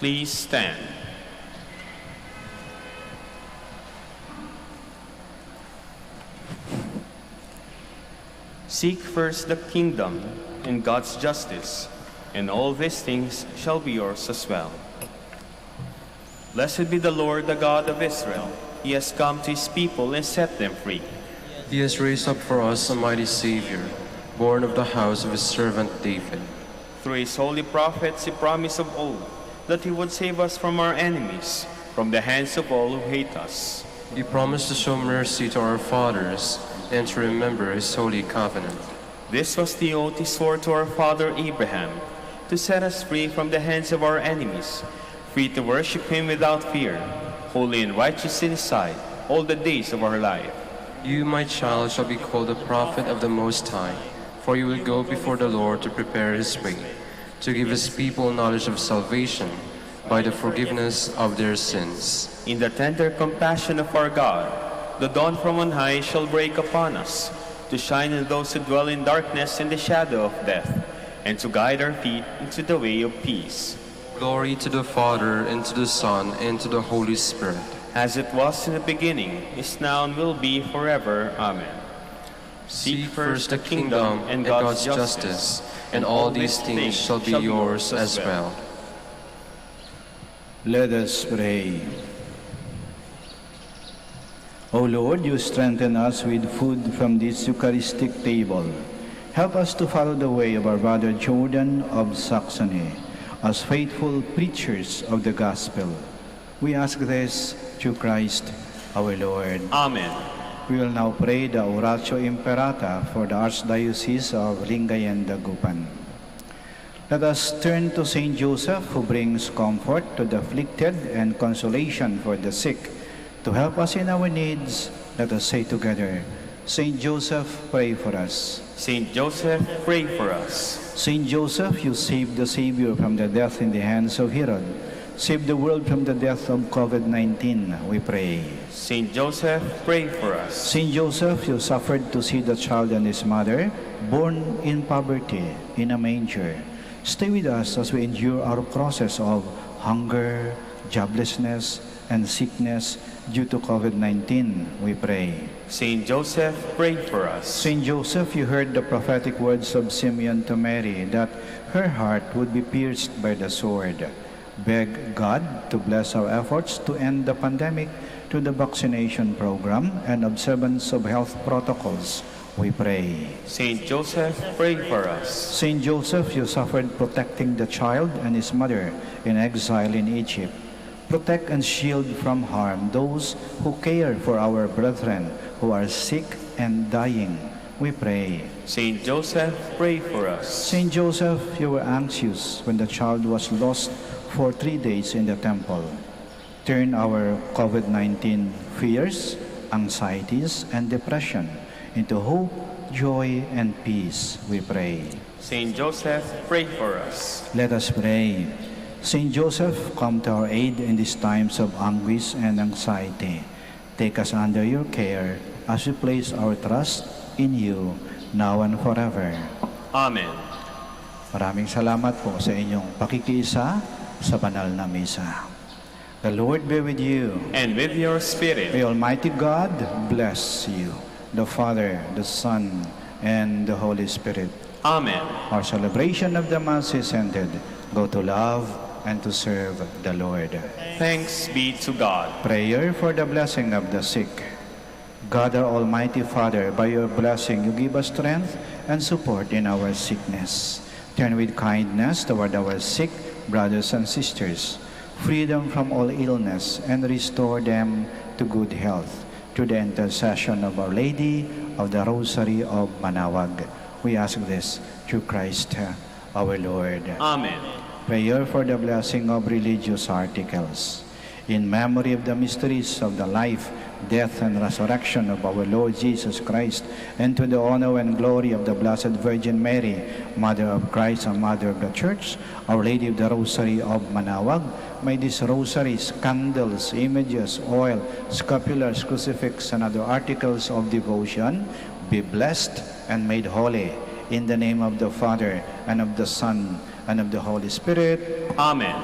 Please stand. Seek first the kingdom and God's justice, and all these things shall be yours as well. Blessed be the Lord, the God of Israel. He has come to his people and set them free. He has raised up for us a mighty Savior, born of the house of his servant David. Through his holy prophets he promised of old that he would save us from our enemies, from the hands of all who hate us. He promised to show mercy to our fathers and to remember his holy covenant. This was the oath he swore to our father Abraham, to set us free from the hands of our enemies, free to worship him without fear, holy and righteous in his sight, all the days of our life. You, my child, shall be called a prophet of the Most High, for you will go before the Lord to prepare his way, to give his people knowledge of salvation by the forgiveness of their sins. In the tender compassion of our God, the dawn from on high shall break upon us, to shine on those who dwell in darkness and the shadow of death, and to guide our feet into the way of peace. Glory to the Father, and to the Son, and to the Holy Spirit. As it was in the beginning, is now, and will be forever. Amen. Seek first the kingdom and God's justice, and all these things shall be yours as well. Let us pray. O Lord, you strengthen us with food from this Eucharistic table. Help us to follow the way of our brother Jordan of Saxony as faithful preachers of the gospel. We ask this through Christ our Lord. Amen. We will now pray the Oratio Imperata for the Archdiocese of Lingayen Dagupan. Let us turn to Saint Joseph, who brings comfort to the afflicted and consolation for the sick. To help us in our needs, let us say together, Saint Joseph, pray for us. Saint Joseph, pray for us. Saint Joseph, you saved the Savior from the death in the hands of Herod. Save the world from the death of COVID-19, we pray. Saint Joseph, pray for us. Saint Joseph, you suffered to see the child and his mother born in poverty in a manger. Stay with us as we endure our process of hunger, joblessness, and sickness due to COVID-19, we pray. Saint Joseph, pray for us. Saint Joseph, you heard the prophetic words of Simeon to Mary that her heart would be pierced by the sword. Beg God to bless our efforts to end the pandemic through the vaccination program and observance of health protocols, we pray. Saint Joseph, pray for us. Saint Joseph, you suffered protecting the child and his mother in exile in Egypt. Protect and shield from harm those who care for our brethren who are sick and dying, we pray. Saint Joseph, pray for us. Saint Joseph, you were anxious when the child was lost for 3 days in the temple. Turn our COVID-19 fears, anxieties, and depression into hope, joy, and peace, we pray. Saint Joseph, pray for us. Let us pray. Saint Joseph, come to our aid in these times of anguish and anxiety. Take us under your care as we place our trust in you, now and forever. Amen. Maraming salamat po sa inyong pakikiisa sa banal na misa. The Lord be with you. And with your spirit. May Almighty God bless you, the Father, the Son, and the Holy Spirit. Amen. Our celebration of the Mass is ended. Go to love and to serve the Lord. Thanks be to God. Prayer for the blessing of the sick. God, our Almighty Father, by your blessing you give us strength and support in our sickness. Turn with kindness toward our sick brothers and sisters, free them from all illness, and restore them to good health. Through the intercession of Our Lady of the Rosary of Manaoag, we ask this through Christ our Lord. Amen. Prayer for the blessing of religious articles. In memory of the mysteries of the life, death, and resurrection of our Lord Jesus Christ, and to the honor and glory of the Blessed Virgin Mary, Mother of Christ and Mother of the Church, Our Lady of the Rosary of Manaoag, may these rosaries, candles, images, oil, scapulars, crucifix, and other articles of devotion be blessed and made holy. In the name of the Father, and of the Son, and of the Holy Spirit. Amen.